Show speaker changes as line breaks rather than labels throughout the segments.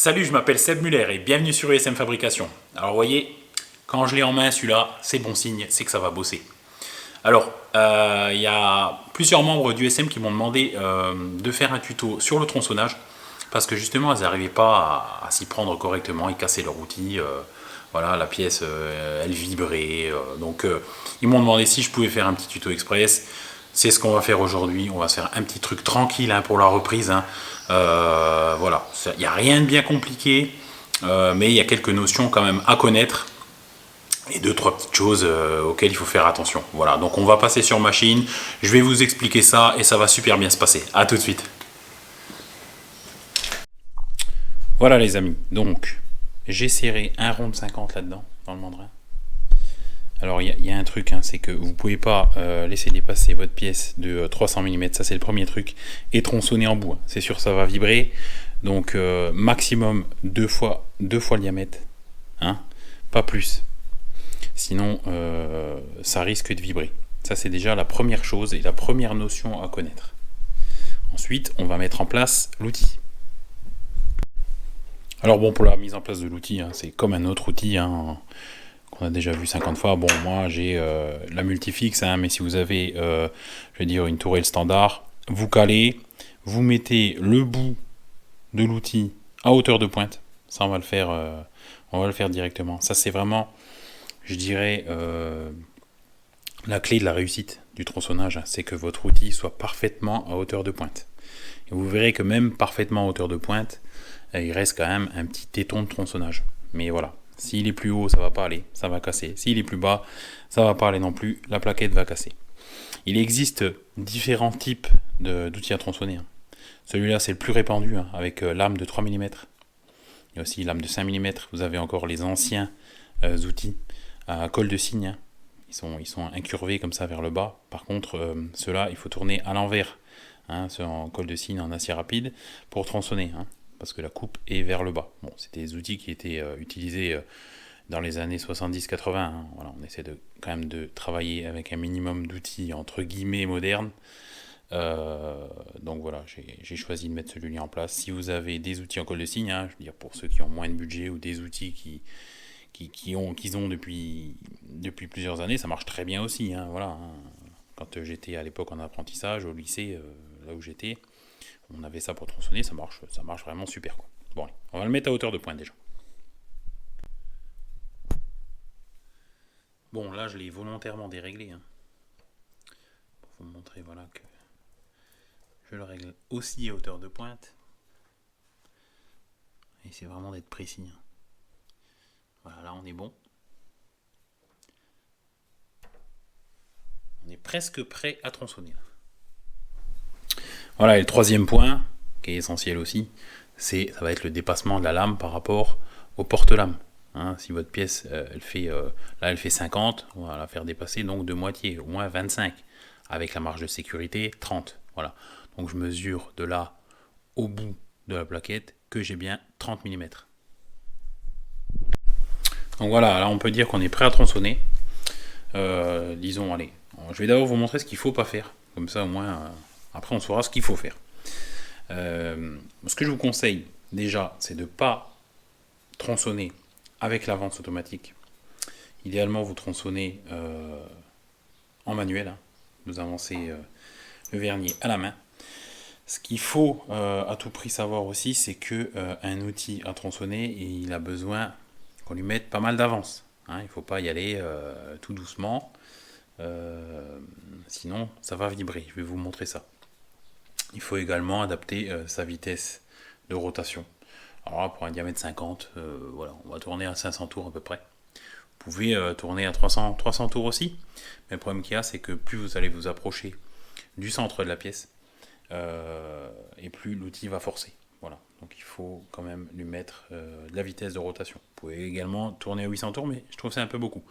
Salut, je m'appelle Seb Muller et bienvenue sur ESM Fabrication. Alors vous voyez, quand je l'ai en main celui-là, c'est bon signe, c'est que ça va bosser. Alors, il y a plusieurs membres du SM qui m'ont demandé de faire un tuto sur le tronçonnage parce que justement, elles n'arrivaient pas à s'y prendre correctement, ils cassaient leur outil, voilà, la pièce, elle vibrait. Ils m'ont demandé si je pouvais faire un petit tuto express. C'est ce qu'on va faire aujourd'hui. On va faire un petit truc tranquille pour la reprise. Voilà, il n'y a rien de bien compliqué, mais il y a quelques notions quand même à connaître et deux trois petites choses auxquelles il faut faire attention. Voilà, donc on va passer sur machine, je vais vous expliquer ça et ça va super bien se passer. À tout de suite. Voilà les amis, donc j'ai serré un rond de 50 là-dedans, dans le mandrin. Alors il y a un truc, c'est que vous ne pouvez pas laisser dépasser votre pièce de 300 mm, ça c'est le premier truc, et tronçonner en bout. C'est sûr, ça va vibrer, donc maximum deux fois le diamètre, pas plus. Sinon, ça risque de vibrer. Ça, c'est déjà la première chose et la première notion à connaître. Ensuite, on va mettre en place l'outil. Alors bon, pour la mise en place de l'outil, c'est comme un autre outil qu'on a déjà vu 50 fois. Bon, moi, j'ai la multifix, mais si vous avez, je vais dire, une tourelle standard, vous calez, vous mettez le bout de l'outil à hauteur de pointe. Ça, on va le faire directement. Ça, c'est vraiment, je dirais, la clé de la réussite du tronçonnage, c'est que votre outil soit parfaitement à hauteur de pointe. Et vous verrez que même parfaitement à hauteur de pointe, il reste quand même un petit téton de tronçonnage. Mais voilà, s'il est plus haut, ça va pas aller, ça va casser. S'il est plus bas, ça va pas aller non plus, la plaquette va casser. Il existe différents types d'outils à tronçonner. Celui-là, c'est le plus répandu, avec lame de 3 mm. Il y a aussi lame de 5 mm. Vous avez encore les anciens outils à colle de cygne. Ils sont incurvés comme ça vers le bas. Par contre, ceux-là, il faut tourner à l'envers. Ceux en colle de cygne, en acier rapide, pour tronçonner. Parce que la coupe est vers le bas. Bon, c'était des outils qui étaient utilisés dans les années 70-80. Voilà, on essaie quand même de travailler avec un minimum d'outils entre guillemets modernes. Donc voilà, j'ai choisi de mettre celui-là en place. Si vous avez des outils en colle de cygne, je veux dire pour ceux qui ont moins de budget ou des outils qu'ils ont depuis plusieurs années, ça marche très bien aussi. Voilà. Quand j'étais à l'époque en apprentissage au lycée, là où j'étais, on avait ça pour tronçonner, ça marche vraiment super. Bon, allez, on va le mettre à hauteur de pointe déjà. Bon, là je l'ai volontairement déréglé, pour vous montrer voilà que je le règle aussi à hauteur de pointe. Et c'est vraiment d'être précis. Voilà, là on est bon. On est presque prêt à tronçonner. Voilà, et le troisième point, qui est essentiel aussi, ça va être le dépassement de la lame par rapport au porte-lame. Si votre pièce, elle fait 50, on va la faire dépasser donc de moitié, au moins 25, avec la marge de sécurité 30. Voilà. Donc je mesure de là au bout de la plaquette que j'ai bien 30 mm. Donc voilà, là on peut dire qu'on est prêt à tronçonner. Disons, allez, je vais d'abord vous montrer ce qu'il ne faut pas faire. Comme ça, au moins, après, on saura ce qu'il faut faire. Ce que je vous conseille, déjà, c'est de ne pas tronçonner avec l'avance automatique. Idéalement, vous tronçonnez en manuel. Vous avancez le vernier à la main. Ce qu'il faut à tout prix savoir aussi, c'est qu'un outil à tronçonner, il a besoin qu'on lui mette pas mal d'avance. Il ne faut pas y aller tout doucement. Sinon, ça va vibrer. Je vais vous montrer ça. Il faut également adapter sa vitesse de rotation. Alors là, pour un diamètre 50, voilà, on va tourner à 500 tours à peu près. Vous pouvez tourner à 300 tours aussi. Mais le problème qu'il y a, c'est que plus vous allez vous approcher du centre de la pièce, et plus l'outil va forcer. Voilà. Donc il faut quand même lui mettre de la vitesse de rotation. Vous pouvez également tourner à 800 tours, mais je trouve que c'est un peu beaucoup.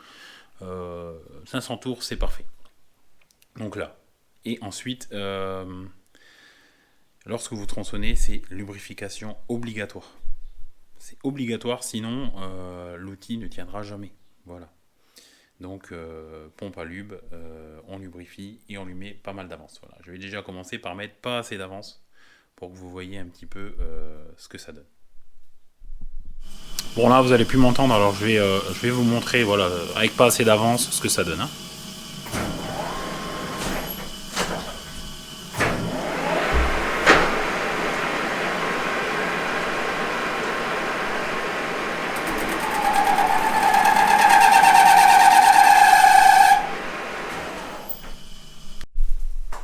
500 tours, c'est parfait. Donc là. Et ensuite, lorsque vous tronçonnez, c'est lubrification obligatoire. C'est obligatoire, sinon l'outil ne tiendra jamais. Voilà. Donc pompe à lube, on lubrifie et on lui met pas mal d'avance. Voilà. Je vais déjà commencer par mettre pas assez d'avance pour que vous voyez un petit peu ce que ça donne. Bon là vous allez plus m'entendre, alors je vais vous montrer voilà, avec pas assez d'avance ce que ça donne. Hein.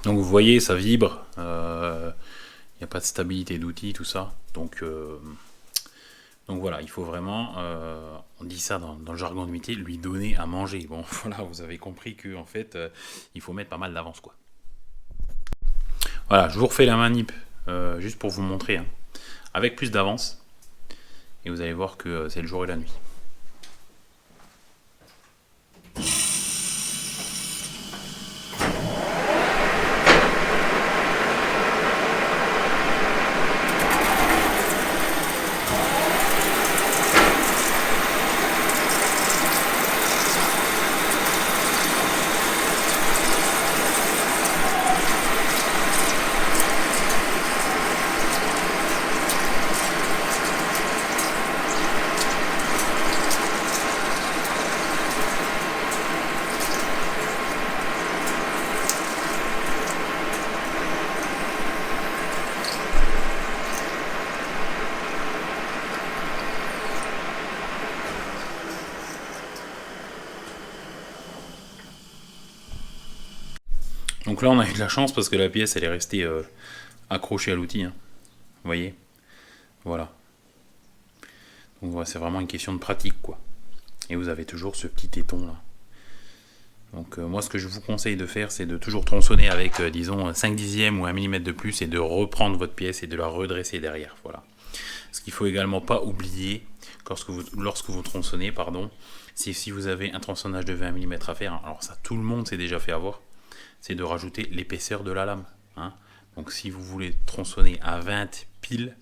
Donc vous voyez, ça vibre, il n'y a pas de stabilité d'outil, tout ça. Donc voilà, il faut vraiment, on dit ça dans le jargon de métier, lui donner à manger. Bon voilà, vous avez compris que en fait, il faut mettre pas mal d'avance quoi. Voilà, je vous refais la manip, juste pour vous montrer, hein, avec plus d'avance. Et vous allez voir que c'est le jour et la nuit. Donc là on a eu de la chance parce que la pièce elle est restée accrochée à l'outil. Hein. Vous voyez, voilà. Donc voilà, c'est vraiment une question de pratique quoi. Et vous avez toujours ce petit téton là. Donc moi ce que je vous conseille de faire c'est de toujours tronçonner avec disons 5 dixièmes ou 1 mm de plus et de reprendre votre pièce et de la redresser derrière. Voilà. Ce qu'il faut également pas oublier lorsque vous tronçonnez, pardon, c'est si vous avez un tronçonnage de 20 mm à faire, alors ça tout le monde s'est déjà fait avoir, c'est de rajouter l'épaisseur de la lame. Hein. Donc si vous voulez tronçonner à 20 pile,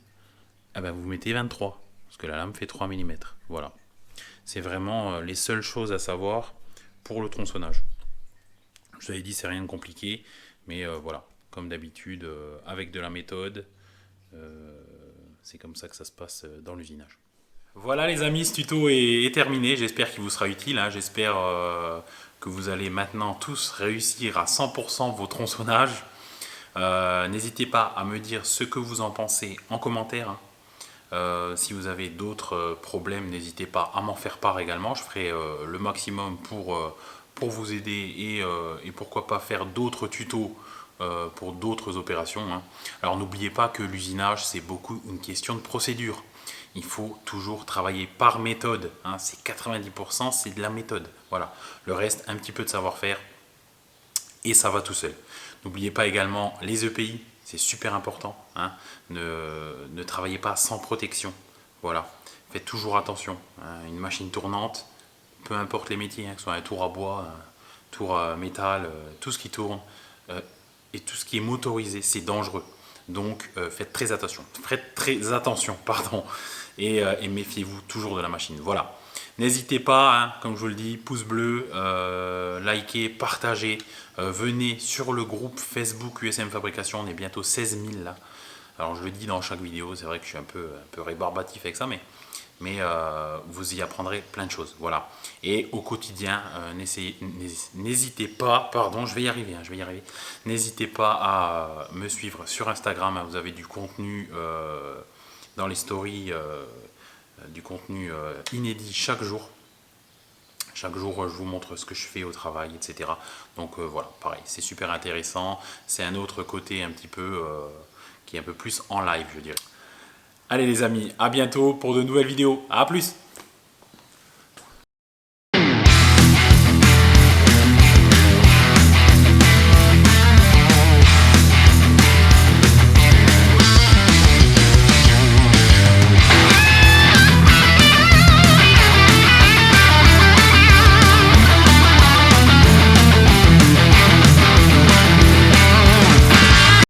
eh ben vous mettez 23, parce que la lame fait 3 mm. Voilà. C'est vraiment les seules choses à savoir pour le tronçonnage. Je vous avais dit, c'est rien de compliqué, mais voilà, comme d'habitude, avec de la méthode, c'est comme ça que ça se passe dans l'usinage. Voilà les amis, ce tuto est terminé, j'espère qu'il vous sera utile, hein. J'espère que vous allez maintenant tous réussir à 100% vos tronçonnages. N'hésitez pas à me dire ce que vous en pensez en commentaire. Hein. Si vous avez d'autres problèmes, n'hésitez pas à m'en faire part également, je ferai le maximum pour vous aider et pourquoi pas faire d'autres tutos pour d'autres opérations. Hein. Alors n'oubliez pas que l'usinage c'est beaucoup une question de procédure. Il faut toujours travailler par méthode. Hein. C'est 90%, c'est de la méthode. Voilà. Le reste, un petit peu de savoir-faire et ça va tout seul. N'oubliez pas également les EPI, c'est super important. Hein. Ne travaillez pas sans protection. Voilà. Faites toujours attention. Hein. Une machine tournante, peu importe les métiers, hein, que ce soit un tour à bois, un tour à métal, tout ce qui tourne et tout ce qui est motorisé, c'est dangereux. Donc faites très attention. Faites très attention, pardon. Et méfiez-vous toujours de la machine. Voilà. N'hésitez pas, hein, comme je vous le dis, pouce bleu, likez, partagez. Venez sur le groupe Facebook USM Fabrication. On est bientôt 16 000 là. Alors je le dis dans chaque vidéo, c'est vrai que je suis un peu rébarbatif avec ça, mais vous y apprendrez plein de choses. Voilà. Et au quotidien, n'hésitez pas, pardon, je vais y arriver, n'hésitez pas à me suivre sur Instagram. Hein, vous avez du contenu dans les stories, du contenu inédit chaque jour. Chaque jour, je vous montre ce que je fais au travail, etc. Donc voilà, pareil, c'est super intéressant. C'est un autre côté un petit peu qui est un peu plus en live, je dirais. Allez les amis, à bientôt pour de nouvelles vidéos. À plus!